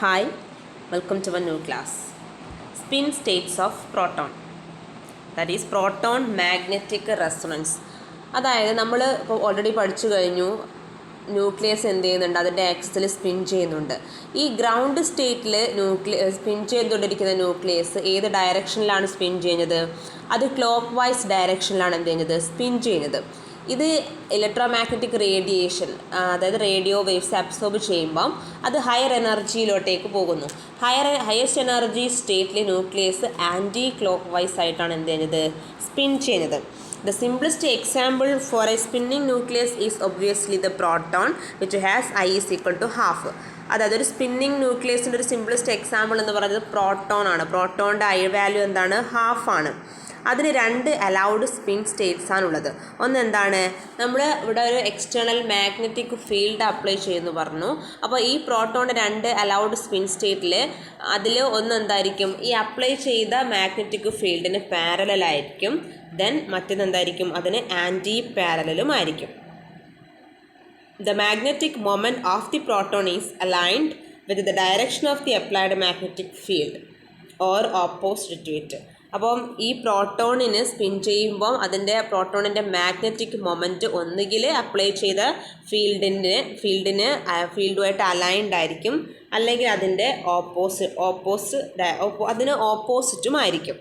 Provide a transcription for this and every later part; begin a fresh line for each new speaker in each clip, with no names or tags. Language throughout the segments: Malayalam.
Hi, welcome to our new class. Spin states of proton. That is proton magnetic resonance. അതായത് നമ്മൾ ഇപ്പോൾ ഓൾറെഡി പഠിച്ചു കഴിഞ്ഞു ന്യൂക്ലിയസ് എന്ത് ചെയ്യുന്നുണ്ട്, അതിൻ്റെ ആക്സിസിൽ സ്പിൻ ചെയ്യുന്നുണ്ട്. ഈ ഗ്രൗണ്ട് സ്റ്റേറ്റിൽ സ്പിൻ ചെയ്തുകൊണ്ടിരിക്കുന്ന ന്യൂക്ലിയസ് ഏത് ഡയറക്ഷനിലാണ് സ്പിൻ ചെയ്യുന്നത്? അത് ക്ലോക്ക് വൈസ് ഡയറക്ഷനിലാണ് എന്ത് ചെയ്യുന്നത്, സ്പിൻ ചെയ്യുന്നത്. ഇത് ഇലക്ട്രോ മാഗ്നറ്റിക് റേഡിയേഷൻ, അതായത് റേഡിയോ വേവ്സ് അബ്സോർബ് ചെയ്യുമ്പം അത് ഹയർ എനർജിയിലോട്ടേക്ക് പോകുന്നു. ഹയസ്റ്റ് എനർജി സ്റ്റേറ്റിൽ ന്യൂക്ലിയസ് ആൻറ്റി ക്ലോക്ക് വൈസ് ആയിട്ടാണ് എന്ത് ചെയ്യുന്നത്, സ്പിൻ ചെയ്യുന്നത്. The simplest example for a spinning nucleus is obviously the proton, which has I is equal to half. അതായത് ഒരു സ്പിന്നിങ് ന്യൂക്ലിയസിൻ്റെ ഒരു സിംപ്ലസ്റ്റ് എക്സാമ്പിൾ എന്ന് പറയുന്നത് പ്രോട്ടോൺ ആണ്. പ്രോട്ടോണിൻ്റെ ഐ വാല്യൂ എന്താണ്, ഹാഫ് ആണ്. അതിന് രണ്ട് അലൗഡ് സ്പിൻ സ്റ്റേറ്റ്സ് ആണുള്ളത്. ഒന്ന് എന്താണ്, നമ്മൾ ഇവിടെ ഒരു എക്സ്റ്റേണൽ മാഗ്നറ്റിക് ഫീൽഡ് അപ്ലൈ ചെയ്യുന്നു പറഞ്ഞു. അപ്പോൾ ഈ പ്രോട്ടോണിൻ്റെ രണ്ട് അലൗഡ് സ്പിൻ സ്റ്റേറ്റിൽ അതിൽ ഒന്ന് എന്തായിരിക്കും, ഈ അപ്ലൈ ചെയ്ത മാഗ്നറ്റിക് ഫീൽഡിന് പാരലലായിരിക്കും. ദെൻ മറ്റേത് എന്തായിരിക്കും, അതിന് ആൻറ്റി പാരലലും ആയിരിക്കും. The magnetic moment of the proton is aligned with the direction of the applied magnetic field or opposite to it. അപ്പം ഈ പ്രോട്ടോണിന് സ്പിൻ ചെയ്യുമ്പം അതിൻ്റെ പ്രോട്ടോണിൻ്റെ മാഗ്നറ്റിക് മൊമെൻറ്റ് ഒന്നുകിൽ അപ്ലൈ ചെയ്ത ഫീൽഡുമായിട്ട് അലൈൻഡ് ആയിരിക്കും, അല്ലെങ്കിൽ അതിൻ്റെ അതിന് ഓപ്പോസിറ്റും ആയിരിക്കും.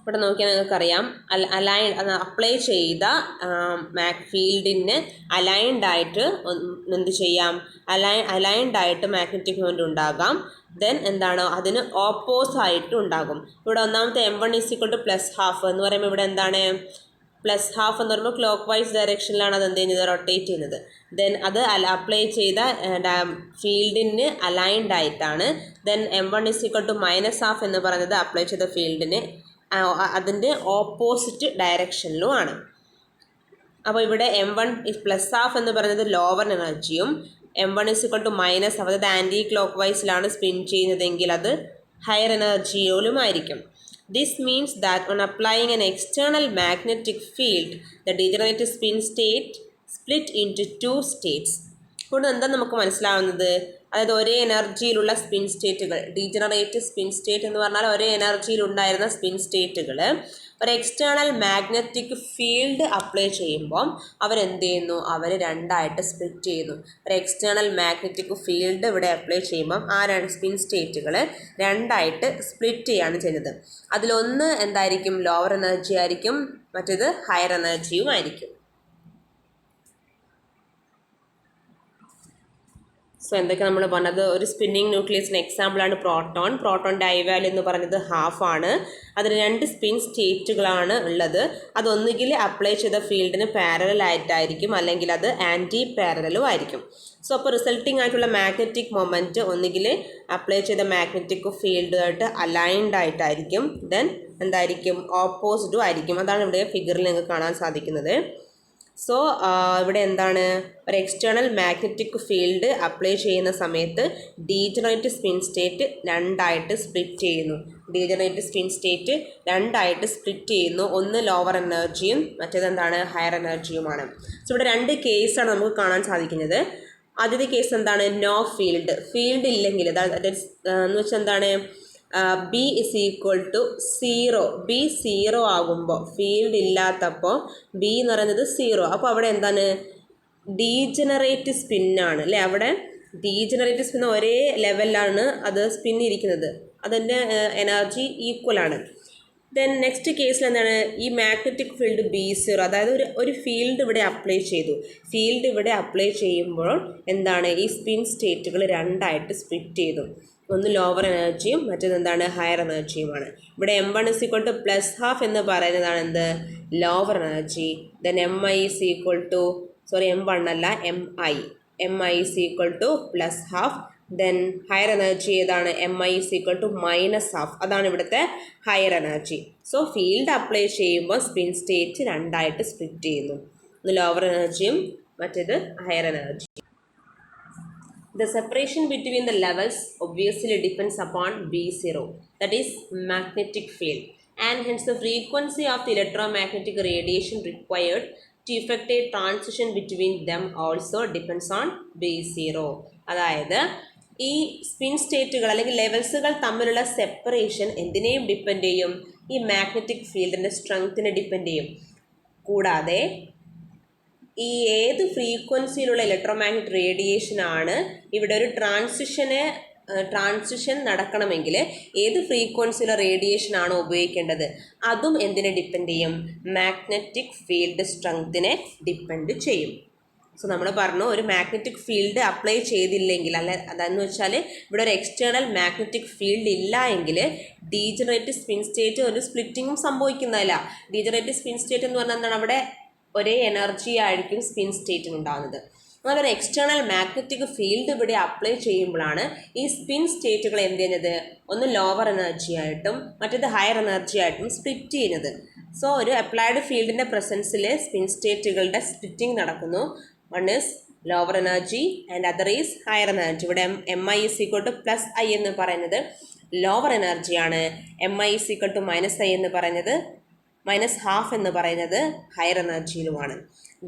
ഇവിടെ നോക്കിയാൽ നിങ്ങൾക്കറിയാം, അപ്ലൈ ചെയ്ത ഫീൽഡിന് അലൈൻഡായിട്ട് എന്ത് ചെയ്യാം, അലൈൻഡായിട്ട് മാഗ്നറ്റിക് മൊമെൻ്റ് ഉണ്ടാകാം. ദെൻ എന്താണ്, അതിന് ഓപ്പോസായിട്ട് ഉണ്ടാകും. ഇവിടെ ഒന്നാമത്തെ M1 = +½ എന്ന് പറയുമ്പോൾ ഇവിടെ എന്താണ്, +½ എന്ന് പറയുമ്പോൾ ക്ലോക്ക് വൈസ് ഡയറക്ഷനിലാണ് അത് എന്ത് ചെയ്യുന്നത്, റൊട്ടേറ്റ് ചെയ്യുന്നത്. ദെൻ അത് അപ്ലൈ ചെയ്ത ഫീൽഡിന് അലൈൻഡ് ആയിട്ടാണ്. ദെൻ M1 = -½ എന്ന് പറയുന്നത് അപ്ലൈ ചെയ്ത ഫീൽഡിന് അതിൻ്റെ ഓപ്പോസിറ്റ് ഡയറക്ഷനിലും ആണ്. അപ്പോൾ ഇവിടെ M1 +½ എന്ന് പറയുന്നത് ലോവർ എനർജിയും M1 = -½ അതായത് ആൻറ്റി ക്ലോക്ക് വൈസിലാണ് സ്പിൻ ചെയ്യുന്നതെങ്കിൽ അത് higher എനർജിയിലുമായിരിക്കും. This means that on applying an external magnetic field, the degenerate spin state split into two states. ഇപ്പോൾ എന്താ നമുക്ക് മനസ്സിലാവുന്നത്, അതായത് ഒരേ എനർജിയിലുള്ള സ്പിൻ സ്റ്റേറ്റുകൾ, ഡീജനറേറ്റ് സ്പിൻ സ്റ്റേറ്റ് എന്ന് പറഞ്ഞാൽ ഒരേ എനർജിയിലുണ്ടായിരുന്ന സ്പിൻ സ്റ്റേറ്റുകൾ ഒരു എക്സ്റ്റേണൽ മാഗ്നറ്റിക് ഫീൽഡ് അപ്ലൈ ചെയ്യുമ്പോൾ അവരെന്ത് ചെയ്യുന്നു, അവർ രണ്ടായിട്ട് സ്പ്ലിറ്റ് ചെയ്യുന്നു. ഒരു എക്സ്റ്റേണൽ മാഗ്നറ്റിക് ഫീൽഡ് ഇവിടെ അപ്ലൈ ചെയ്യുമ്പം ആ സ്പിൻ സ്റ്റേറ്റുകൾ രണ്ടായിട്ട് സ്പ്ലിറ്റ് ചെയ്യാണ് ചെയ്യുന്നത്. അതിലൊന്ന് എന്തായിരിക്കും, ലോവർ എനർജി ആയിരിക്കും, മറ്റേത് ഹയർ എനർജിയും ആയിരിക്കും. സോ എന്തൊക്കെ നമ്മൾ പറഞ്ഞത്, ഒരു സ്പിന്നിങ് ന്യൂക്ലിയസിന് എക്സാമ്പിളാണ് പ്രോട്ടോണിൻ്റെ ഐ വാല്യൂ എന്ന് പറഞ്ഞത് ഹാഫ് ആണ്. അതിന് രണ്ട് സ്പിൻ സ്റ്റേറ്റുകളാണ് ഉള്ളത്. അതൊന്നുകിൽ അപ്ലൈ ചെയ്ത ഫീൽഡിന് പാരലൽ ആയിട്ടായിരിക്കും, അല്ലെങ്കിൽ അത് ആൻറ്റി പാരലലും ആയിരിക്കും. സോ അപ്പോൾ റിസൾട്ടിങ് ആയിട്ടുള്ള മാഗ്നറ്റിക് മൊമെൻറ്റ് ഒന്നുകിൽ അപ്ലൈ ചെയ്ത മാഗ്നറ്റിക് ഫീൽഡുമായിട്ട് അലൈൻഡ് ആയിട്ടായിരിക്കും, ദെൻ എന്തായിരിക്കും, ഓപ്പോസിറ്റും ആയിരിക്കും. അതാണ് ഇവിടെ ഫിഗറിൽ നിങ്ങൾക്ക് കാണാൻ സാധിക്കുന്നത്. സോ ഇവിടെ എന്താണ്, ഒരു എക്സ്റ്റേണൽ മാഗ്നറ്റിക് ഫീൽഡ് അപ്ലൈ ചെയ്യുന്ന സമയത്ത് ഡീജനറേറ്റ് സ്പിൻ സ്റ്റേറ്റ് രണ്ടായിട്ട് സ്പ്ലിറ്റ് ചെയ്യുന്നു. ഒന്ന് ലോവർ എനർജിയും മറ്റേത് എന്താണ്, ഹയർ എനർജിയുമാണ്. സോ ഇവിടെ രണ്ട് കേസാണ് നമുക്ക് കാണാൻ സാധിക്കുന്നത്. ആദ്യത്തെ കേസ് എന്താണ്, നോ ഫീൽഡ് ഇല്ലെങ്കിൽ, എന്ന് വെച്ചാൽ എന്താണ്, B = 0. B 0 ആകുമ്പോൾ, ഫീൽഡ് ഇല്ലാത്തപ്പോൾ B എന്ന് പറയുന്നത് 0. അപ്പോൾ അവിടെ എന്താണ്, ഡീജനറേറ്റ് സ്പിന്നാണ് അല്ലേ. അവിടെ ഡീജനറേറ്റ് സ്പിൻ ഒരേ ലെവലിലാണ് അത് സ്പിൻ ഇരിക്കുന്നത്, അതിൻ്റെ എനർജി ഈക്വലാണ്. ദെൻ നെക്സ്റ്റ് കേസിൽ എന്താണ്, ഈ മാഗ്നറ്റിക് ഫീൽഡ് B0, അതായത് ഒരു ഫീൽഡ് ഇവിടെ അപ്ലൈ ചെയ്തു. ഫീൽഡ് ഇവിടെ അപ്ലൈ ചെയ്യുമ്പോൾ എന്താണ്, ഈ സ്പിൻ സ്റ്റേറ്റുകൾ രണ്ടായിട്ട് സ്പ്ലിറ്റ് ചെയ്തു. ഒന്ന് ലോവർ എനർജിയും മറ്റേത് എന്താണ്, ഹയർ എനർജിയുമാണ്. ഇവിടെ M1 = +½ എന്ന് പറയുന്നതാണ് എന്ത്, ലോവർ എനർജി. ദെൻ M1 അല്ല MI = +½ ദെൻ ഹയർ എനർജി ഏതാണ്, MI = -½ അതാണ് ഇവിടുത്തെ higher energy. So field apply ചെയ്യുമ്പോൾ സ്പിൻ സ്റ്റേറ്റ് രണ്ടായിട്ട് സ്പ്ലിറ്റ് ചെയ്യുന്നു, ഒന്ന് ലോവർ എനർജിയും മറ്റേത് higher energy. The separation between the levels obviously depends upon B0, that is magnetic field, and hence the frequency of the electromagnetic radiation required to effect a transition between them also depends on B0. അതായത് ഈ സ്പിൻ സ്റ്റേറ്റുകൾ അല്ലെങ്കിൽ ലെവൽസുകൾ തമ്മിലുള്ള സെപ്പറേഷൻ എന്തിനേയും ഡിപ്പെൻഡ് ചെയ്യും? ഈ മാഗ്നറ്റിക് ഫീൽഡിൻ്റെ സ്ട്രെങ്ത്തിനെ ഡിപ്പെൻഡ് ചെയ്യും. കൂടാതെ ഈ ഏത് ഫ്രീക്വൻസിയിലുള്ള ഇലക്ട്രോമാഗ്നറ്റിക് റേഡിയേഷനാണ് ഇവിടെ ഒരു ട്രാൻസിഷൻ നടക്കണമെങ്കിൽ ഏത് ഫ്രീക്വൻസിയിലുള്ള റേഡിയേഷനാണോ ഉപയോഗിക്കേണ്ടത് അതും എന്തിനെ ഡിപ്പെൻഡ് ചെയ്യും? മാഗ്നറ്റിക് ഫീൽഡ് സ്ട്രെങ്ത്തിനെ ഡിപ്പെൻഡ് ചെയ്യും. സോ നമ്മൾ പറഞ്ഞു, ഒരു മാഗ്നറ്റിക് ഫീൽഡ് അപ്ലൈ ചെയ്തില്ലെങ്കിൽ അതെന്ന് വെച്ചാൽ ഇവിടെ ഒരു എക്സ്റ്റേണൽ മാഗ്നറ്റിക് ഫീൽഡ് ഇല്ല എങ്കിൽ ഡീജനറേറ്റ് സ്പിൻ സ്റ്റേറ്റ് ഒരു സ്പ്ലിറ്റിങ്ങും സംഭവിക്കുന്നതല്ല. ഡീജനറേറ്റ് സ്പിൻ സ്റ്റേറ്റ് എന്ന് പറഞ്ഞാൽ എന്താണ്? അവിടെ ഒരേ എനർജി ആയിരിക്കും സ്പിൻ സ്റ്റേറ്റിന് ഉണ്ടാകുന്നത്. എന്നാൽ ഒരു എക്സ്റ്റേണൽ മാഗ്നറ്റിക് ഫീൽഡ് ഇവിടെ അപ്ലൈ ചെയ്യുമ്പോഴാണ് ഈ സ്പിൻ സ്റ്റേറ്റുകൾ എന്ത് ചെയ്യുന്നത്? ഒന്ന് ലോവർ എനർജി ആയിട്ടും മറ്റേത് ഹയർ എനർജി ആയിട്ടും സ്പ്ലിറ്റ് ചെയ്യുന്നത്. സോ ഒരു അപ്ലൈഡ് ഫീൽഡിൻ്റെ പ്രസൻസിൽ സ്പിൻ സ്റ്റേറ്റുകളുടെ സ്പ്ലിറ്റിംഗ് നടക്കുന്നു. One is lower energy and other is higher energy. ഇവിടെ MI +I എന്ന് പറയുന്നത് ലോവർ എനർജിയാണ്. MI -I എന്ന് പറയുന്നത് -½ എന്ന് പറയുന്നത് ഹയർ എനർജിയിലുമാണ്.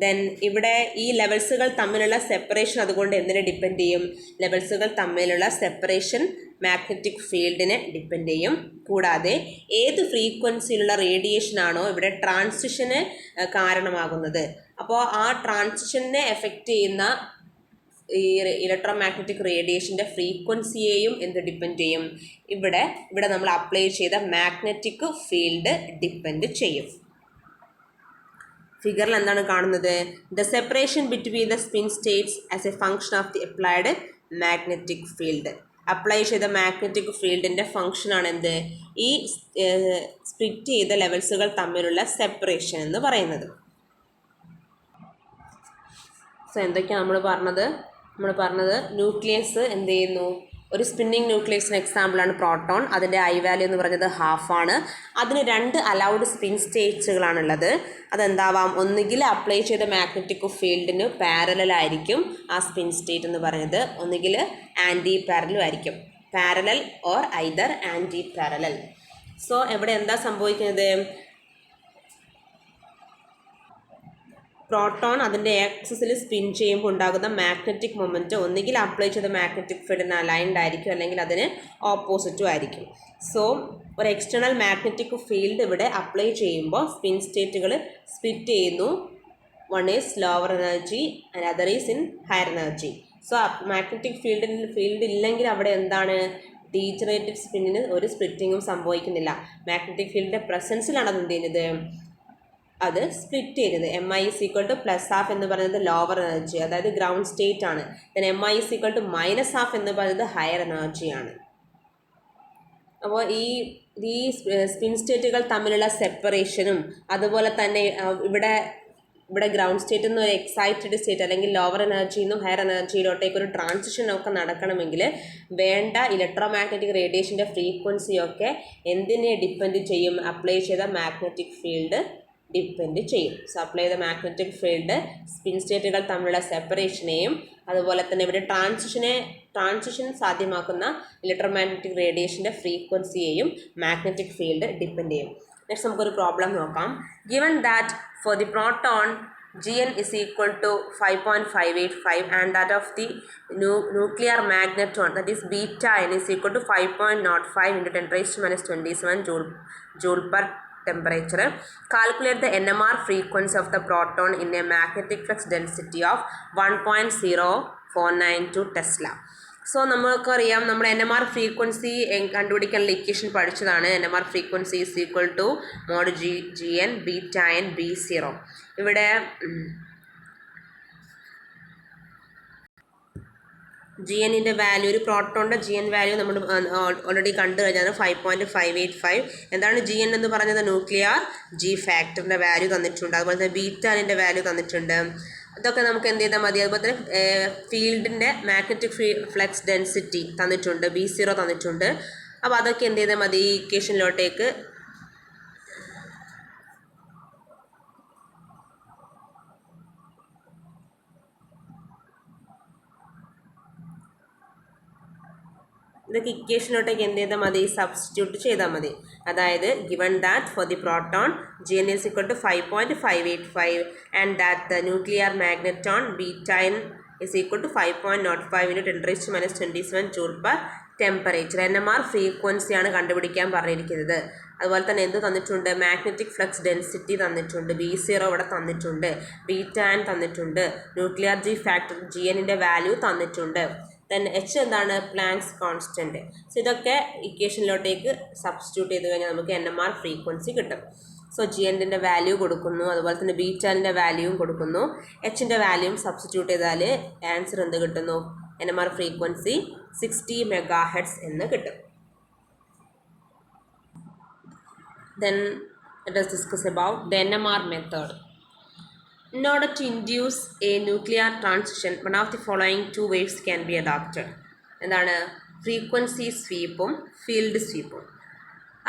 ദെൻ ഇവിടെ ഈ ലെവൽസുകൾ തമ്മിലുള്ള സെപ്പറേഷൻ അതുകൊണ്ട് എന്തിനെ ഡിപ്പെൻഡ് ചെയ്യും? ലെവൽസുകൾ തമ്മിലുള്ള സെപ്പറേഷൻ മാഗ്നറ്റിക് ഫീൽഡിനെ ഡിപ്പെൻഡ് ചെയ്യും. കൂടാതെ ഏത് ഫ്രീക്വൻസിയിലുള്ള റേഡിയേഷനാണോ ഇവിടെ ട്രാൻസിഷന് കാരണമാകുന്നത്, അപ്പോൾ ആ ട്രാൻസിഷനെ എഫക്റ്റ് ചെയ്യുന്ന ഈ ഇലക്ട്രോമാഗ്നറ്റിക് റേഡിയേഷൻ്റെ ഫ്രീക്വൻസിയെയും എന്ത് ഡിപ്പെൻഡ് ചെയ്യും? ഇവിടെ നമ്മൾ അപ്ലൈ ചെയ്ത മാഗ്നറ്റിക് ഫീൽഡ് ഡിപ്പെൻഡ് ചെയ്യും. ഫിഗറിൽ എന്താണ് കാണുന്നത്? The separation between the spin States as A function of the applied magnetic field. Apply ചെയ്ത മാഗ്നറ്റിക് ഫീൽഡിൻ്റെ ഫങ്ഷനാണ് എന്ത്? ഈ സ്പ്ലിറ്റ് ചെയ്ത ലെവൽസുകൾ തമ്മിലുള്ള സെപ്പറേഷൻ എന്ന് പറയുന്നത്. സോ എന്തൊക്കെയാണ് നമ്മൾ പറഞ്ഞത്? ന്യൂക്ലിയസ് എന്ത് ചെയ്യുന്നു? ഒരു സ്പിന്നിങ് ന്യൂക്ലിയസിന് എക്സാമ്പിളാണ് പ്രോട്ടോൺ. അതിൻ്റെ I വാല്യൂ എന്ന് പറഞ്ഞത് 1/2 ആണ്. അതിന് 2 അലൗഡ് സ്പിൻ സ്റ്റേറ്റ്സുകളാണുള്ളത്. അതെന്താവാം? ഒന്നുകിൽ അപ്ലൈ ചെയ്ത മാഗ്നറ്റിക് ഫീൽഡിന് പാരലലായിരിക്കും ആ സ്പിൻ സ്റ്റേറ്റ് എന്ന് പറയുന്നത്, ഒന്നുകിൽ ആൻറ്റി പാരലും ആയിരിക്കും. Parallel or either anti parallel. So ഇവിടെ എന്താ സംഭവിക്കുന്നത്? പ്രോട്ടോൺ അതിൻ്റെ ആക്സിസിൽ സ്പിൻ ചെയ്യുമ്പോൾ ഉണ്ടാകുന്ന മാഗ്നറ്റിക് മൊമെൻറ്റ് ഒന്നുകിൽ അപ്ലൈ ചെയ്ത മാഗ്നറ്റിക് ഫീൽഡിന് അലൈൻഡ് ആയിരിക്കും, അല്ലെങ്കിൽ അതിന് ഓപ്പോസിറ്റും ആയിരിക്കും. സോ ഒരു എക്സ്റ്റേണൽ മാഗ്നറ്റിക് ഫീൽഡ് ഇവിടെ അപ്ലൈ ചെയ്യുമ്പോൾ സ്പിൻ സ്റ്റേറ്റുകൾ സ്പ്ലിറ്റ് ചെയ്യുന്നു. One is lower energy and other is in higher energy. So magnetic field ഇല്ലെങ്കിൽ അവിടെ എന്താണ്? ഡീജനറേറ്റഡ് സ്പിന്നിന് ഒരു സ്പ്ലിറ്റിങ്ങും സംഭവിക്കുന്നില്ല. മാഗ്നറ്റിക് ഫീൽഡിൻ്റെ പ്രസൻസിലാണ് അത് എന്ത് ചെയ്യുന്നത്? അത് സ്പ്ലിറ്റ് ചെയ്യുന്നത്. MI +½ എന്ന് പറയുന്നത് ലോവർ എനർജി, അതായത് ഗ്രൗണ്ട് സ്റ്റേറ്റ് ആണ്. ദെൻ MI -½ എന്ന് പറയുന്നത് ഹയർ എനർജിയാണ്. അപ്പോൾ ഈ സ്പിൻ സ്റ്റേറ്റുകൾ തമ്മിലുള്ള സെപ്പറേഷനും അതുപോലെ തന്നെ ഇവിടെ ഗ്രൗണ്ട് സ്റ്റേറ്റ് നിന്ന് ഒരു എക്സൈറ്റഡ് സ്റ്റേറ്റ് അല്ലെങ്കിൽ ലോവർ എനർജിയിൽ നിന്നും ഹയർ എനർജിയിലോട്ടേക്ക് ഒരു ട്രാൻസിഷനൊക്കെ നടക്കണമെങ്കിൽ വേണ്ട ഇലക്ട്രോമാഗ്നറ്റിക് റേഡിയേഷൻ്റെ ഫ്രീക്വൻസിയൊക്കെ എന്തിനെ ഡിപ്പെൻഡ് ചെയ്യും? അപ്ലൈ ചെയ്ത മാഗ്നറ്റിക് ഫീൽഡ് ഡിപ്പെൻഡ് ചെയ്യും. സോ അപ്ലൈ ചെയ്ത മാഗ്നറ്റിക് ഫീൽഡ് സ്പിൻ സ്റ്റേറ്റുകൾ തമ്മിലുള്ള സെപ്പറേഷനെയും അതുപോലെ തന്നെ ഇവിടെ ട്രാൻസിഷൻ സാധ്യമാക്കുന്ന ഇലക്ട്രോമാഗ്നറ്റിക് റേഡിയേഷൻ്റെ ഫ്രീക്വൻസിയെയും മാഗ്നറ്റിക് ഫീൽഡ് ഡിപ്പെൻഡ് ചെയ്യും. നെക്സ്റ്റ് നമുക്കൊരു പ്രോബ്ലം നോക്കാം. Given that for the proton Gn is equal to 5.585 and that of the nuclear magneton, that is beta n, is equal to 5.05 into 10⁻⁻27 joule per temperature. Calculate the NMR frequency of the proton in a magnetic flux density of 1.0492 Tesla. So നമുക്കറിയാം, നമ്മൾ NMR ഫ്രീക്വൻസി കണ്ടുപിടിക്കാനുള്ള ഇക്വേഷൻ പഠിച്ചതാണ്. NMR frequency is equal to mod Gn beta n B0. ഇവിടെ Gnൻ്റെ വാല്യൂ, ഒരു പ്രോട്ടോണിൻ്റെ Gn വാല്യൂ നമ്മൾ ഓൾറെഡി കണ്ടു കഴിഞ്ഞാൽ 5.585. എന്താണ് Gn എന്ന് പറഞ്ഞത്? ന്യൂക്ലിയർ G ഫാക്ടറിൻ്റെ വാല്യൂ തന്നിട്ടുണ്ട്. അതുപോലെ തന്നെ ബീറ്റാനിൻ്റെ വാല്യൂ തന്നിട്ടുണ്ട്. ഇതൊക്കെ നമുക്ക് എന്ത് ചെയ്താൽ മതി. അതുപോലെ തന്നെ ഫീൽഡിൻ്റെ മാഗ്നറ്റിക് ഫ്ലക്സ് ഡെൻസിറ്റി തന്നിട്ടുണ്ട്, B0 തന്നിട്ടുണ്ട്. അപ്പോൾ അതൊക്കെ എന്ത് ചെയ്താൽ മതി? ഈ ഇക്വേഷനിലോട്ടേക്ക് ഇതൊക്കെ ഇക്വേഷനിലോട്ടേക്ക് എന്ത് ചെയ്താൽ മതി? സബ്സ്റ്റിറ്റ്യൂട്ട് ചെയ്താൽ മതി. അതായത് given that for the proton Gn is equal to 5.585 and that the nuclear magneton beta n is equal to 5.05 into 10⁻⁻27 joule per temperature. NMR ഫ്രീക്വൻസിയാണ് കണ്ടുപിടിക്കാൻ പറഞ്ഞിരിക്കുന്നത്. അതുപോലെ തന്നെ എന്ത് തന്നിട്ടുണ്ട്? മാഗ്നറ്റിക് ഫ്ലക്സ് ഡെൻസിറ്റി തന്നിട്ടുണ്ട്, B0 ഇവിടെ തന്നിട്ടുണ്ട്, ബീറ്റാൻ തന്നിട്ടുണ്ട്, ന്യൂക്ലിയർ ജി ഫാക്ടർ GNൻ്റെ വാല്യൂ തന്നിട്ടുണ്ട്. ദെൻ H എന്താണ്? Planks constant. സോ ഇതൊക്കെ ഇക്വേഷനിലോട്ടേക്ക് സബ്സ്റ്റിറ്റ്യൂട്ട് ചെയ്ത് കഴിഞ്ഞാൽ നമുക്ക് NMR ഫ്രീക്വൻസി കിട്ടും. സോ GNൻ്റെ വാല്യൂ കൊടുക്കുന്നു, അതുപോലെ തന്നെ ബീറ്റാനിൻ്റെ വാല്യൂവും കൊടുക്കുന്നു, Hൻ്റെ വാല്യൂവും സബ്സ്റ്റിറ്റ്യൂട്ട് ചെയ്താൽ ആൻസർ എന്ത് കിട്ടുന്നു? NMR ഫ്രീക്വൻസി 60 MHz എന്ന് കിട്ടും. Then let us discuss about the NMR method. In order to induce a nuclear transition, one of the following two waves can be adopted. എന്താണ്? ഫ്രീക്വൻസി സ്വീപ്പും ഫീൽഡ് സ്വീപ്പും.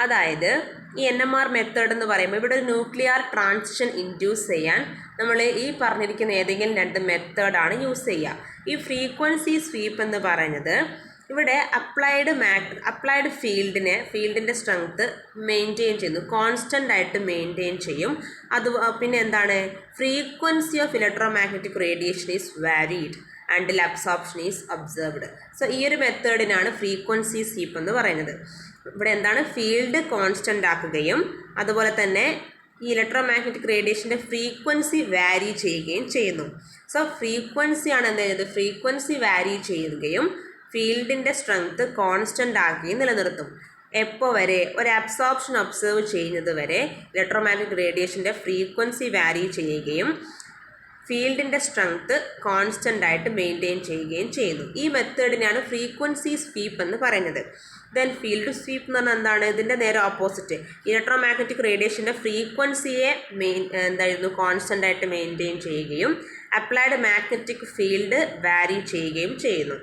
അതായത് ഈ NMR മെത്തേഡ് എന്ന് പറയുമ്പോൾ ഇവിടെ ഒരു ന്യൂക്ലിയർ ട്രാൻസിഷൻ ഇൻഡ്യൂസ് ചെയ്യാൻ നമ്മൾ ഈ പറഞ്ഞിരിക്കുന്ന ഏതെങ്കിലും രണ്ട് മെത്തേഡാണ് യൂസ് ചെയ്യുക. ഈ ഫ്രീക്വൻസി സ്വീപ്പ് എന്ന് പറയുന്നത് ഇവിടെ അപ്ലൈഡ് ഫീൽഡിൻ്റെ സ്ട്രെങ്ത് മെയിൻറ്റെയിൻ ചെയ്യുന്നു, കോൺസ്റ്റൻ്റ് ആയിട്ട് മെയിൻറ്റെയിൻ ചെയ്യും. അത് പിന്നെ എന്താണ്? Frequency of electromagnetic radiation is varied ആൻഡിൽ അബ്സോർപ്ഷൻ ഈസ് ഒബ്സർവ്ഡ്. സോ ഈ ഒരു മെത്തേഡിനാണ് ഫ്രീക്വൻസി സ്വീപ്പ് എന്ന് പറയുന്നത്. ഇവിടെ എന്താണ്? ഫീൽഡ് കോൺസ്റ്റൻ്റ് ആക്കുകയും അതുപോലെ തന്നെ ഈ ഇലക്ട്രോമാഗ്നറ്റിക് റേഡിയേഷൻ്റെ ഫ്രീക്വൻസി വാരി ചെയ്യുകയും ചെയ്യുന്നു. സോ ഫ്രീക്വൻസിയാണ് എന്ത് ചെയ്യുന്നത്? ഫ്രീക്വൻസി വാരി ചെയ്യുകയും ഫീൽഡിൻ്റെ സ്ട്രെങ്ത് കോൺസ്റ്റൻ്റ് ആക്കുകയും നിലനിർത്തും. എപ്പോൾ വരെ? ഒരു അബ്സോർപ്ഷൻ ഒബ്സർവ് ചെയ്യുന്നത് വരെ ഇലക്ട്രോമാഗ്നറ്റിക് റേഡിയേഷൻ്റെ ഫ്രീക്വൻസി വാരി ചെയ്യുകയും ഫീൽഡിൻ്റെ സ്ട്രെങ്ത് കോൺസ്റ്റൻ്റ് ആയിട്ട് മെയിൻറ്റെയിൻ ചെയ്യുകയും ചെയ്യുന്നു. ഈ മെത്തേഡിനാണ് ഫ്രീക്വൻസി സ്വീപ്പ് എന്ന് പറയുന്നത്. ദെൻ ഫീൽഡ് സ്വീപ്പ് എന്ന് പറഞ്ഞാൽ എന്താണ്? ഇതിൻ്റെ നേരെ ഓപ്പോസിറ്റ്, ഇലക്ട്രോമാഗ്നറ്റിക് റേഡിയേഷൻ്റെ ഫ്രീക്വൻസിയെ കോൺസ്റ്റൻ്റ് ആയിട്ട് മെയിൻറ്റെയിൻ ചെയ്യുകയും അപ്ലൈഡ് മാഗ്നറ്റിക് ഫീൽഡ് വാരി ചെയ്യുകയും ചെയ്യുന്നു.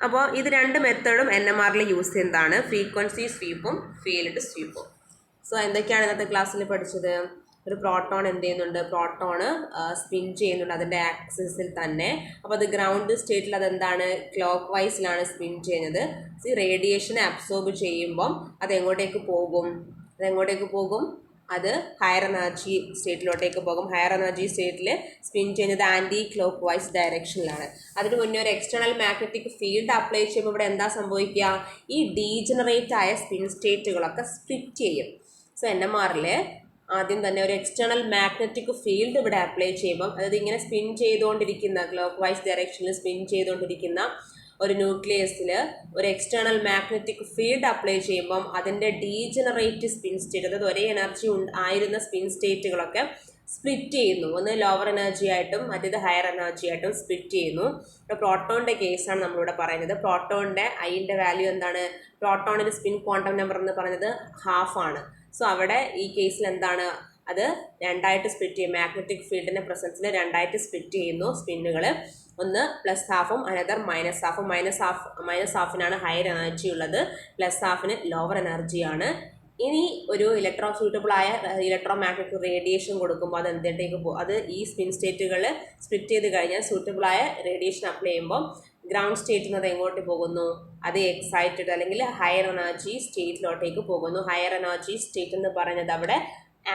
അപ്പോൾ ഇത് രണ്ട് മെത്തേഡും NMRൽ യൂസ് ചെയ്യുന്നതാണ്, ഫ്രീക്വൻസി സ്വീപ്പും ഫീൽഡ് സ്വീപ്പും. സോ എന്തൊക്കെയാണ് ഇന്നത്തെ ക്ലാസ്സിൽ പഠിച്ചത്? ഒരു പ്രോട്ടോൺ എന്ത് ചെയ്യുന്നുണ്ട്? പ്രോട്ടോണ് സ്പിൻ ചെയ്യുന്നുണ്ട് അതിൻ്റെ ആക്സിസിൽ തന്നെ. അപ്പോൾ അത് ഗ്രൗണ്ട് സ്റ്റേറ്റിൽ അതെന്താണ്? ക്ലോക്ക് വൈസിലാണ് സ്പിൻ ചെയ്യുന്നത്. ഈ റേഡിയേഷനെ അബ്സോർബ് ചെയ്യുമ്പം അതെങ്ങോട്ടേക്ക് പോകും? അത് ഹയർ എനർജി സ്റ്റേറ്റിലോട്ടേക്ക് പോകും. ഹയർ എനർജി സ്റ്റേറ്റിൽ സ്പിൻ ചെയ്യുന്നത് ആൻറ്റി ക്ലോക്ക് വൈസ് ഡയറക്ഷനിലാണ്. അതിന് മുന്നേ ഒരു എക്സ്റ്റേണൽ മാഗ്നറ്റിക് ഫീൽഡ് അപ്ലൈ ചെയ്യുമ്പോൾ ഇവിടെ എന്താ സംഭവിക്കുക? ഈ ഡീജനറേറ്റ് ആയ സ്പിൻ സ്റ്റേറ്റുകളൊക്കെ സ്പ്ലിറ്റ് ചെയ്യും. സോ NMRൽ ആദ്യം തന്നെ ഒരു എക്സ്റ്റേണൽ മാഗ്നറ്റിക് ഫീൽഡ് ഇവിടെ അപ്ലൈ ചെയ്യുമ്പം അതായത് ഇങ്ങനെ സ്പിൻ ചെയ്തുകൊണ്ടിരിക്കുന്ന ക്ലോക്ക് വൈസ് ഡയറക്ഷനിൽ സ്പിൻ ചെയ്തുകൊണ്ടിരിക്കുന്ന ഒരു ന്യൂക്ലിയസിൽ ഒരു എക്സ്റ്റേണൽ മാഗ്നറ്റിക് ഫീൽഡ് അപ്ലൈ ചെയ്യുമ്പം അതിൻ്റെ ഡീജനറേറ്റ് സ്പിൻ സ്റ്റേറ്റ്, അതായത് ഒരേ എനർജി ആയിരുന്ന സ്പിൻ സ്റ്റേറ്റുകളൊക്കെ സ്പ്ലിറ്റ് ചെയ്യുന്നു. ഒന്ന് ലോവർ എനർജി ആയിട്ടും മറ്റേത് ഹയർ എനർജി ആയിട്ടും സ്പ്ലിറ്റ് ചെയ്യുന്നു. ഇപ്പോൾ പ്രോട്ടോണിൻ്റെ കേസാണ് നമ്മളിവിടെ പറയുന്നത്. പ്രോട്ടോണിൻ്റെ ഐൻ്റെ വാല്യൂ എന്താണ്? പ്രോട്ടോണിൻ്റെ സ്പിൻ ക്വാണ്ടം നമ്പർ എന്ന് പറയുന്നത് 1/2 ആണ്. സോ അവിടെ ഈ കേസിൽ എന്താണ്? അത് രണ്ടായിട്ട് സ്പ്ലിറ്റ് ചെയ്യും. മാഗ്നറ്റിക് ഫീൽഡിൻ്റെ പ്രസൻസിൽ രണ്ടായിട്ട് സ്പ്ലിറ്റ് ചെയ്യുന്നു സ്പിന്നുകൾ. ഒന്ന് +1/2ഉം അനദർ -1/2ഉം. -1/2-നാണ് ഹയർ എനർജി ഉള്ളത്, +1/2-ന് ലോവർ എനർജിയാണ്. ഇനി ഒരു സൂട്ടബിളായ ഇലക്ട്രോമാഗ്നറ്റിക് റേഡിയേഷൻ കൊടുക്കുമ്പോൾ അത് എന്തിലേക്ക് പോകും? അത് ഈ സ്പിൻ സ്റ്റേറ്റുകൾ സ്പ്ലിറ്റ് ചെയ്ത് കഴിഞ്ഞാൽ സൂട്ടബിളായ റേഡിയേഷൻ അപ്ലൈ ചെയ്യുമ്പോൾ ഗ്രൗണ്ട് സ്റ്റേറ്റിൽ നിന്ന് അത് എങ്ങോട്ട് പോകുന്നു? അത് എക്സൈറ്റഡ് അല്ലെങ്കിൽ ഹയർ എനർജി സ്റ്റേറ്റിലോട്ടേക്ക് പോകുന്നു. ഹയർ എനർജി സ്റ്റേറ്റ് എന്ന് പറയുന്നത് അവിടെ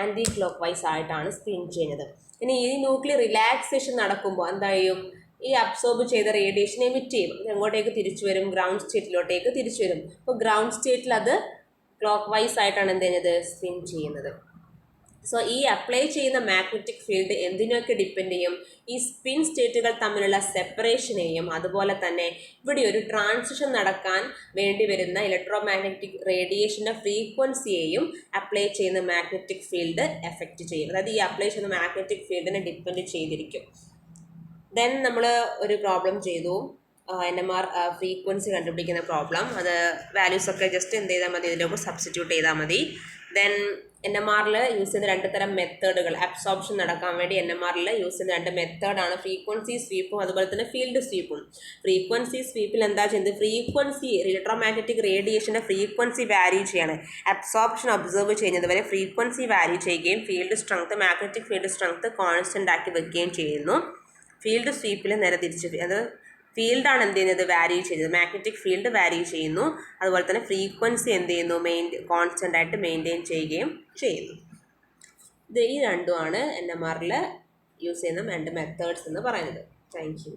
ആൻറ്റി ക്ലോക്ക് വൈസ് ആയിട്ടാണ് സ്പിൻ ചെയ്യുന്നത്. ഇനി ഈ ന്യൂക്ലിയർ റിലാക്സേഷൻ നടക്കുമ്പോൾ എന്തായും? ഈ അബ്സോർബ് ചെയ്ത റേഡിയേഷൻ എമിറ്റ് ചെയ്യും. എങ്ങോട്ടേക്ക് തിരിച്ചു വരും? ഗ്രൗണ്ട് സ്റ്റേറ്റിലോട്ടേക്ക് തിരിച്ചു വരും. അപ്പോൾ ഗ്രൗണ്ട് സ്റ്റേറ്റിൽ അത് ക്ലോക്ക് വൈസ് ആയിട്ടാണ് എന്ത് ചെയ്യുന്നത്? സ്പിൻ ചെയ്യുന്നത്. സോ ഈ അപ്ലൈ ചെയ്യുന്ന മാഗ്നറ്റിക് ഫീൽഡ് എന്തിനൊക്കെ ഡിപ്പെൻഡ് ചെയ്യും? ഈ സ്പിൻ സ്റ്റേറ്റുകൾ തമ്മിലുള്ള സെപ്പറേഷനെയും അതുപോലെ തന്നെ ഇവിടെ ഒരു ട്രാൻസിഷൻ നടക്കാൻ വേണ്ടി വരുന്ന ഇലക്ട്രോമാഗ്നറ്റിക് റേഡിയേഷൻ്റെ ഫ്രീക്വൻസിയെയും അപ്ലൈ ചെയ്യുന്ന മാഗ്നറ്റിക് ഫീൽഡ് എഫക്റ്റ് ചെയ്യും. അതായത് ഈ അപ്ലൈ ചെയ്യുന്ന മാഗ്നറ്റിക് ഫീൽഡിനെ ഡിപ്പെൻഡ് ചെയ്തിരിക്കും. ദെൻ നമ്മൾ ഒരു പ്രോബ്ലം ചെയ്തു, NMR ഫ്രീക്വൻസി കണ്ടുപിടിക്കുന്ന പ്രോബ്ലം. അത് വാല്യൂസൊക്കെ ജസ്റ്റ് എന്ത് ചെയ്താൽ മതി? ഇതിലേക്ക് സബ്സ്റ്റിറ്റ്യൂട്ട് ചെയ്താൽ മതി. ദെൻ NMRൽ യൂസ് ചെയ്യുന്ന രണ്ട് തരം മെത്തേഡുകൾ, അബ്സോർപ്ഷൻ നടക്കാൻ വേണ്ടി NMRൽ യൂസ് ചെയ്യുന്ന രണ്ട് മെത്തേഡാണ് ഫ്രീക്വൻസി സ്വീപ്പും അതുപോലെ തന്നെ ഫീൽഡ് സ്വീപ്പും. ഫ്രീക്വൻസി സ്വീപ്പിൽ എന്താ ചെയ്യുന്നത്? ഫ്രീക്വൻസി ഇലക്ട്രോമാഗ്നറ്റിക് റേഡിയേഷൻ്റെ ഫ്രീക്വൻസി വാരി ചെയ്യാണ്. അബ്സോർപ്ഷൻ ഒബ്സർവ് ചെയ്യുന്നത് വരെ ഫ്രീക്വൻസി വാരി ചെയ്യുകയും field strength magnetic field strength constant ആക്കി വെക്കുകയും ചെയ്യുന്നു. ഫീൽഡ് സ്വീപ്പിൽ നേരെ തിരിച്ച് അത് ഫീൽഡാണ് എന്ത് ചെയ്യുന്നത്? വാരി ചെയ്യുന്നത്. മാഗ്നറ്റിക് ഫീൽഡ് വാരി ചെയ്യുന്നു. അതുപോലെ തന്നെ ഫ്രീക്വൻസി എന്ത് ചെയ്യുന്നു? കോൺസ്റ്റൻ്റ് ആയിട്ട് മെയിൻറ്റെയിൻ ചെയ്യുകയും ചെയ്യുന്നു. ഈ രണ്ടുമാണ് NMRൽ യൂസ് ചെയ്യുന്ന രണ്ട് മെത്തേഡ്സ് എന്ന് പറയുന്നത്. Thank you.